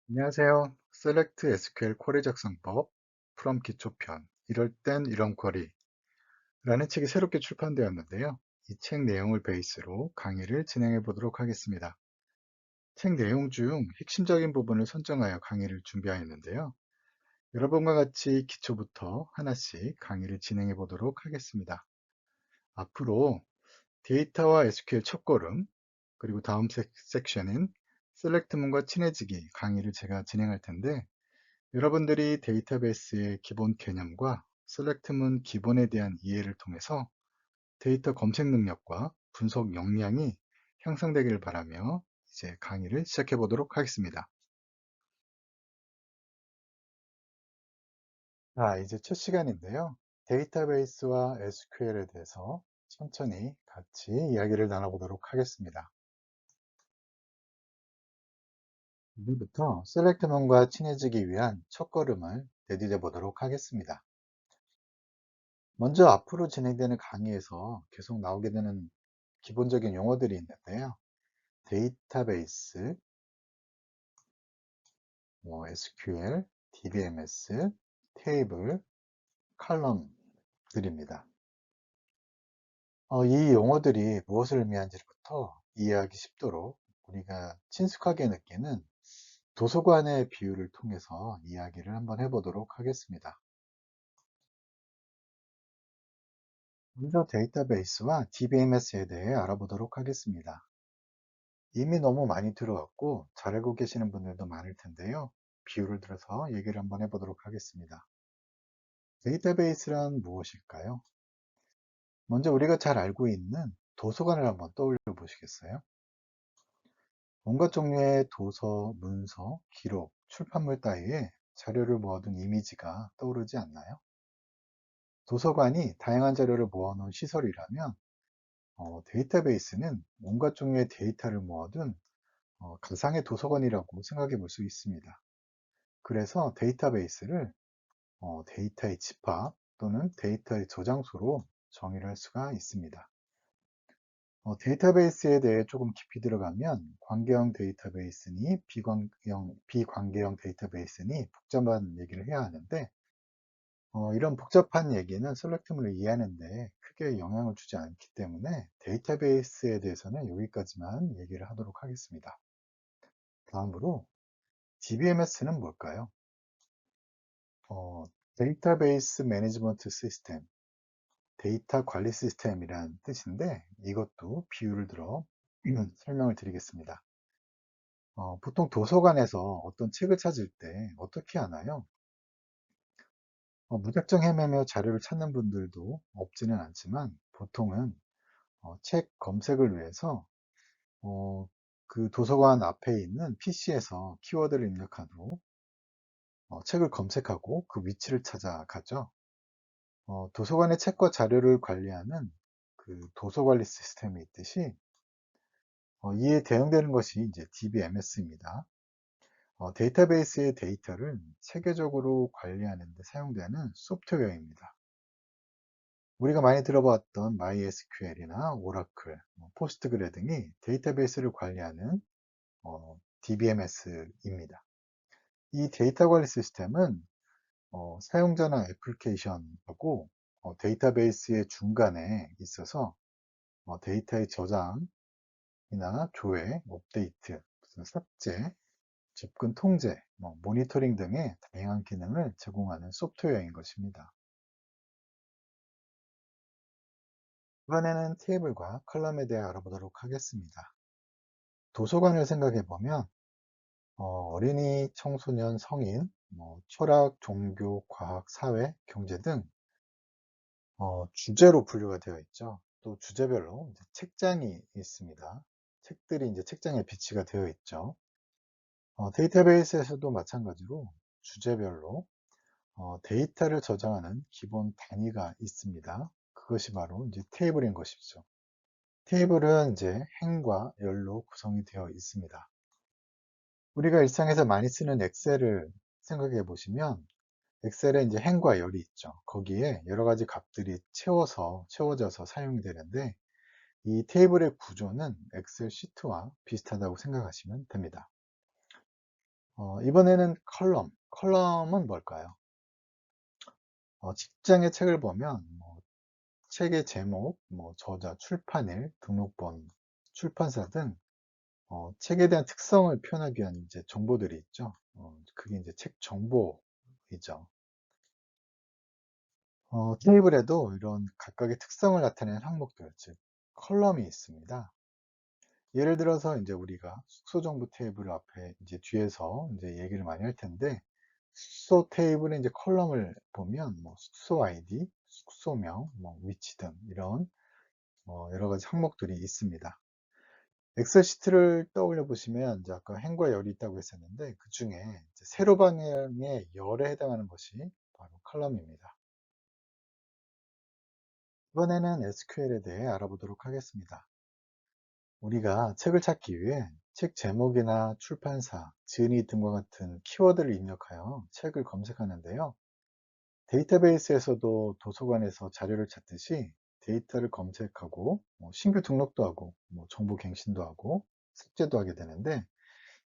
안녕하세요. Select SQL 쿼리 작성법 프롬 기초편 이럴 땐 이런 쿼리 라는 책이 새롭게 출판되었는데요. 이 책 내용을 베이스로 강의를 진행해 보도록 하겠습니다. 책 내용 중 핵심적인 부분을 선정하여 강의를 준비하였는데요. 여러분과 같이 기초부터 하나씩 강의를 진행해 보도록 하겠습니다. 앞으로 데이터와 SQL 첫걸음, 그리고 다음 섹션인 셀렉트문과 친해지기 강의를 제가 진행할 텐데, 여러분들이 데이터베이스의 기본 개념과 셀렉트문 기본에 대한 이해를 통해서 데이터 검색 능력과 분석 역량이 향상되길 바라며 이제 강의를 시작해 보도록 하겠습니다. 자, 이제 첫 시간인데요. 데이터베이스와 SQL에 대해서 천천히 같이 이야기를 나눠보도록 하겠습니다. 오늘부터 셀렉트문과 친해지기 위한 첫걸음을 내디뎌 보도록 하겠습니다. 먼저 앞으로 진행되는 강의에서 계속 나오게 되는 기본적인 용어들이 있는데요. 데이터베이스, SQL, DBMS, 테이블, 칼럼들입니다. 이 용어들이 무엇을 의미하는지부터 이해하기 쉽도록 우리가 친숙하게 느끼는 도서관의 비유를 통해서 이야기를 한번 해보도록 하겠습니다. 먼저 데이터베이스와 DBMS에 대해 알아보도록 하겠습니다. 이미 너무 많이 들어왔고 잘 알고 계시는 분들도 많을 텐데요. 비유를 들어서 얘기를 한번 해보도록 하겠습니다. 데이터베이스란 무엇일까요? 먼저 우리가 잘 알고 있는 도서관을 한번 떠올려 보시겠어요? 온갖 종류의 도서, 문서, 기록, 출판물 따위에 자료를 모아둔 이미지가 떠오르지 않나요? 도서관이 다양한 자료를 모아놓은 시설이라면 데이터베이스는 온갖 종류의 데이터를 모아둔 가상의 도서관이라고 생각해 볼 수 있습니다. 그래서 데이터베이스를 데이터의 집합 또는 데이터의 저장소로 정의를 할 수가 있습니다. 데이터베이스에 대해 조금 깊이 들어가면 관계형 데이터베이스니 비관계형 데이터베이스니 복잡한 얘기를 해야 하는데, 이런 복잡한 얘기는 셀렉트문을 이해하는 데 크게 영향을 주지 않기 때문에 데이터베이스에 대해서는 여기까지만 얘기를 하도록 하겠습니다. 다음으로 DBMS는 뭘까요? 데이터베이스 매니지먼트 시스템, 데이터 관리 시스템이란 뜻인데, 이것도 비유를 들어 설명을 드리겠습니다. 보통 도서관에서 어떤 책을 찾을 때 어떻게 하나요? 무작정 헤매며 자료를 찾는 분들도 없지는 않지만, 보통은 책 검색을 위해서 그 도서관 앞에 있는 PC에서 키워드를 입력한 후 책을 검색하고 그 위치를 찾아가죠. 도서관의 책과 자료를 관리하는 그 도서관리 시스템이 있듯이, 이에 대응되는 것이 이제 DBMS입니다. 데이터베이스의 데이터를 체계적으로 관리하는 데 사용되는 소프트웨어입니다. 우리가 많이 들어봤던 MySQL이나 오라클, 포스트그레 등이 데이터베이스를 관리하는 DBMS입니다. 이 데이터 관리 시스템은 사용자나 애플리케이션하고 데이터베이스의 중간에 있어서 데이터의 저장이나 조회, 업데이트, 무슨 삭제, 접근 통제, 모니터링 등의 다양한 기능을 제공하는 소프트웨어인 것입니다. 이번에는 테이블과 컬럼에 대해 알아보도록 하겠습니다. 도서관을 생각해 보면 어린이, 청소년, 성인, 철학, 종교, 과학, 사회, 경제 등 주제로 분류가 되어 있죠. 또 주제별로 이제 책장이 있습니다. 책들이 이제 책장에 비치가 되어 있죠. 데이터베이스에서도 마찬가지로 주제별로 데이터를 저장하는 기본 단위가 있습니다. 그것이 바로 이제 테이블인 것이죠. 테이블은 이제 행과 열로 구성이 되어 있습니다. 우리가 일상에서 많이 쓰는 엑셀을 생각해 보시면 엑셀에 이제 행과 열이 있죠. 거기에 여러 가지 값들이 채워져서 사용이 되는데, 이 테이블의 구조는 엑셀 시트와 비슷하다고 생각하시면 됩니다. 이번에는 컬럼. 컬럼은 뭘까요? 직장의 책을 보면 책의 제목, 저자, 출판일, 등록번, 출판사 등 책에 대한 특성을 표현하기 위한 이제 정보들이 있죠. 그게 이제 책 정보이죠. 테이블에도 이런 각각의 특성을 나타내는 항목들, 즉 컬럼이 있습니다. 예를 들어서 이제 우리가 숙소 정보 테이블 앞에 이제 뒤에서 이제 얘기를 많이 할 텐데, 숙소 테이블에 이제 컬럼을 보면 숙소 아이디, 숙소명, 위치 등 이런 여러 가지 항목들이 있습니다. 엑셀 시트를 떠올려 보시면 이제 아까 행과 열이 있다고 했었는데, 그 중에 세로 방향의 열에 해당하는 것이 바로 컬럼입니다. 이번에는 SQL에 대해 알아보도록 하겠습니다. 우리가 책을 찾기 위해 책 제목이나 출판사, 지은이 등과 같은 키워드를 입력하여 책을 검색하는데요. 데이터베이스에서도 도서관에서 자료를 찾듯이 데이터를 검색하고 신규 등록도 하고 정보 갱신도 하고 삭제도 하게 되는데,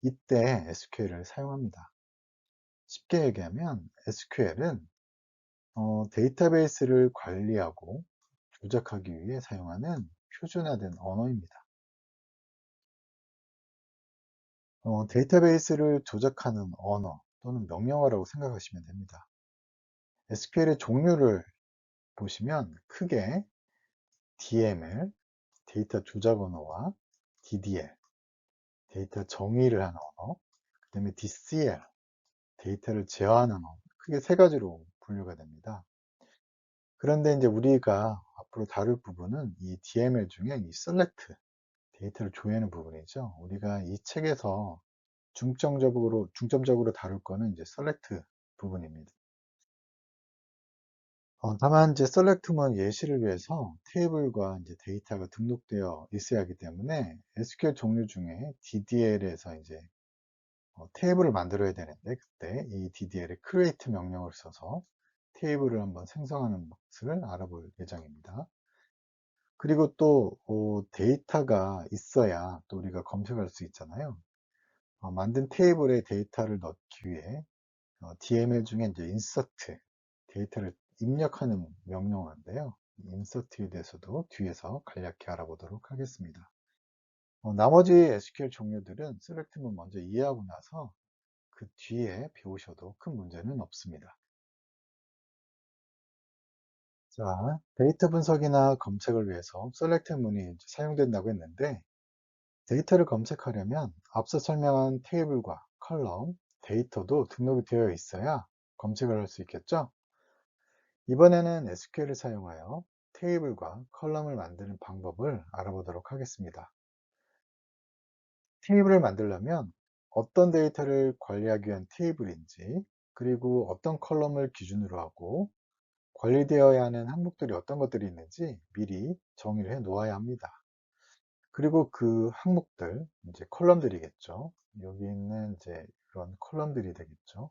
이때 SQL을 사용합니다. 쉽게 얘기하면 SQL은 데이터베이스를 관리하고 조작하기 위해 사용하는 표준화된 언어입니다. 데이터베이스를 조작하는 언어 또는 명령어라고 생각하시면 됩니다. SQL의 종류를 보시면 크게 DML, 데이터 조작 언어와 DDL, 데이터 정의를 하는 언어, 그 다음에 DCL, 데이터를 제어하는 언어, 크게 세 가지로 분류가 됩니다. 그런데 이제 우리가 앞으로 다룰 부분은 이 DML 중에 이 select, 데이터를 조회하는 부분이죠. 우리가 이 책에서 중점적으로 다룰 거는 이제 select 부분입니다. 다만 이제 select만 예시를 위해서 테이블과 이제 데이터가 등록되어 있어야 하기 때문에 SQL 종류 중에 DDL에서 이제 테이블을 만들어야 되는데, 그때 이 DDL에 create 명령을 써서 테이블을 한번 생성하는 것을 알아볼 예정입니다. 그리고 또 데이터가 있어야 또 우리가 검색할 수 있잖아요. 만든 테이블에 데이터를 넣기 위해 DML 중에 이제 insert, 데이터를 입력하는 명령어인데요. insert에 대해서도 뒤에서 간략히 알아보도록 하겠습니다. 나머지 SQL 종류들은 select만 먼저 이해하고 나서 그 뒤에 배우셔도 큰 문제는 없습니다. 자, 데이터 분석이나 검색을 위해서 select 문이 사용된다고 했는데, 데이터를 검색하려면 앞서 설명한 테이블과 컬럼, 데이터도 등록이 되어 있어야 검색을 할 수 있겠죠? 이번에는 SQL을 사용하여 테이블과 컬럼을 만드는 방법을 알아보도록 하겠습니다. 테이블을 만들려면 어떤 데이터를 관리하기 위한 테이블인지, 그리고 어떤 컬럼을 기준으로 하고 관리되어야 하는 항목들이 어떤 것들이 있는지 미리 정의를 해 놓아야 합니다. 그리고 그 항목들, 이제 컬럼들이겠죠. 여기 있는 이제 그런 컬럼들이 되겠죠.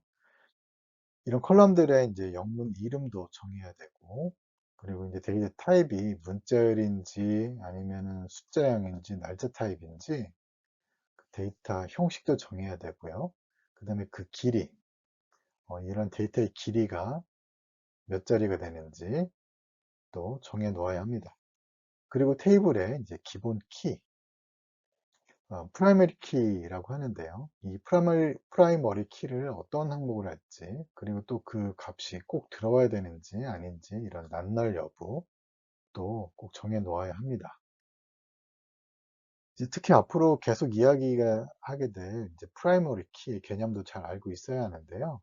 이런 컬럼들의 이제 영문 이름도 정해야 되고, 그리고 이제 데이터 타입이 문자열인지 아니면은 숫자형인지 날짜 타입인지 그 데이터 형식도 정해야 되고요. 그 다음에 그 길이, 이런 데이터의 길이가 몇 자리가 되는지 또 정해 놓아야 합니다. 그리고 테이블에 이제 기본 키, 프라이머리 키라고 하는데요. 이 프라이머리 키를 어떤 항목을 할지, 그리고 또 그 값이 꼭 들어와야 되는지 아닌지 이런 낱날 여부 또 꼭 정해 놓아야 합니다. 이제 특히 앞으로 계속 이야기가 하게 될 이제 프라이머리 키의 개념도 잘 알고 있어야 하는데요.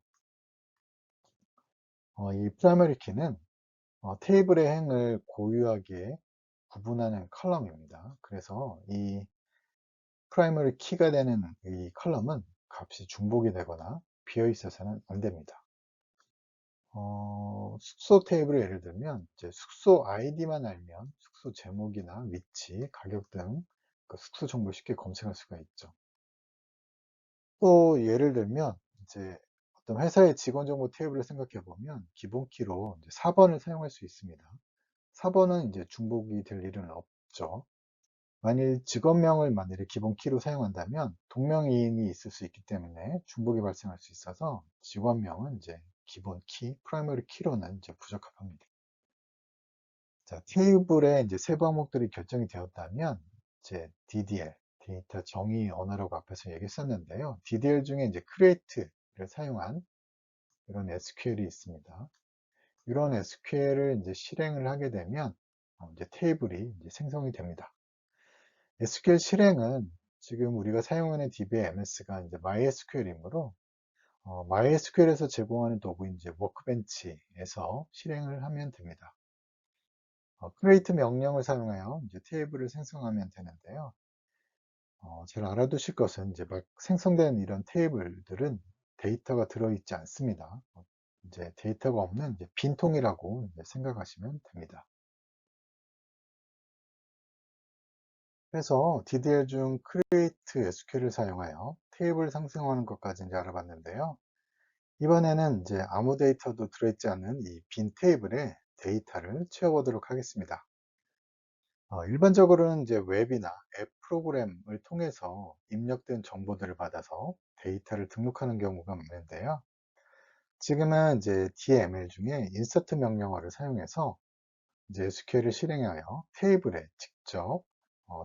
이 프라이머리 키는 테이블의 행을 고유하게 구분하는 컬럼입니다. 그래서 이 프라이머리 키가 되는 이 컬럼은 값이 중복이 되거나 비어 있어서는 안 됩니다. 숙소 테이블을 예를 들면 이제 숙소 아이디만 알면 숙소 제목이나 위치, 가격 등 그 숙소 정보를 쉽게 검색할 수가 있죠. 또 예를 들면 이제 어떤 회사의 직원 정보 테이블을 생각해 보면 기본 키로 이제 4번을 사용할 수 있습니다. 4번은 이제 중복이 될 일은 없죠. 만일 직업명을 만일에 기본 키로 사용한다면 동명이인이 있을 수 있기 때문에 중복이 발생할 수 있어서 직원명은 이제 기본 키, 프라이머리 키로는 이제 부적합합니다. 자, 테이블에 이제 세부 항목들이 결정이 되었다면 이제 DDL, 데이터 정의 언어라고 앞에서 얘기했었는데요. DDL 중에 이제 create를 사용한 이런 SQL이 있습니다. 이런 SQL을 이제 실행을 하게 되면 이제 테이블이 이제 생성이 됩니다. SQL 실행은 지금 우리가 사용하는 DB의 MS가 이제 MySQL이므로 MySQL에서 제공하는 도구인 이제 워크벤치에서 실행을 하면 됩니다. create 명령을 사용하여 이제 테이블을 생성하면 되는데요. 잘 알아두실 것은 이제 막 생성된 이런 테이블들은 데이터가 들어있지 않습니다. 이제 데이터가 없는 이제 빈통이라고 이제 생각하시면 됩니다. 그래서 DDL 중 create SQL을 사용하여 테이블 생성하는 것까지 이제 알아봤는데요. 이번에는 이제 아무 데이터도 들어있지 않은 이 빈 테이블에 데이터를 채워보도록 하겠습니다. 일반적으로는 이제 웹이나 앱 프로그램을 통해서 입력된 정보들을 받아서 데이터를 등록하는 경우가 많은데요. 지금은 이제 DML 중에 insert 명령어를 사용해서 이제 SQL을 실행하여 테이블에 직접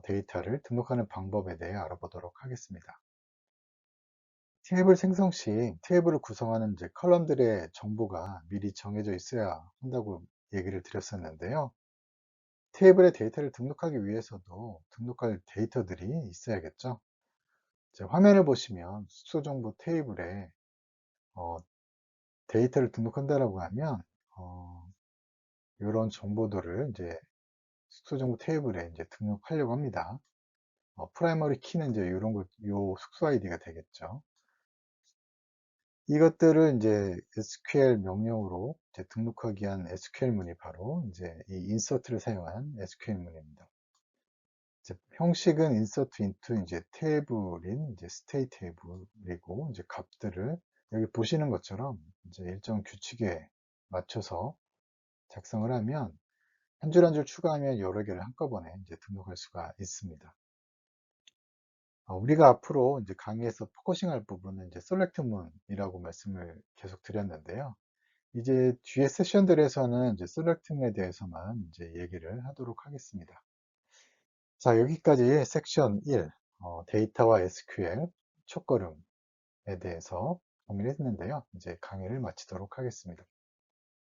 데이터를 등록하는 방법에 대해 알아보도록 하겠습니다. 테이블 생성 시 테이블을 구성하는 이제 컬럼들의 정보가 미리 정해져 있어야 한다고 얘기를 드렸었는데요. 테이블에 데이터를 등록하기 위해서도 등록할 데이터들이 있어야겠죠. 이제 화면을 보시면 숙소 정보 테이블에 어, 데이터를 등록한다라고 하면 이런 정보들을 이제 숙소 정보 테이블에 이제 등록하려고 합니다. 프라이머리 키는 이제 이런 것, 요 숙소 아이디가 되겠죠. 이것들을 이제 SQL 명령으로 이제 등록하기 위한 SQL 문이 바로 이제 이 insert를 사용한 SQL 문입니다. 이제 형식은 insert into 이제 테이블인 이제 state 테이블이고 이제 값들을 여기 보시는 것처럼 이제 일정 규칙에 맞춰서 작성을 하면 한 줄 한 줄 추가하면 여러 개를 한꺼번에 이제 등록할 수가 있습니다. 우리가 앞으로 이제 강의에서 포커싱 할 부분은 이제 select 문이라고 말씀을 계속 드렸는데요. 이제 뒤에 세션들에서는 이제 select 문에 대해서만 이제 얘기를 하도록 하겠습니다. 자, 여기까지 섹션 1, 데이터와 SQL 첫걸음에 대해서 정리를 했는데요. 이제 강의를 마치도록 하겠습니다.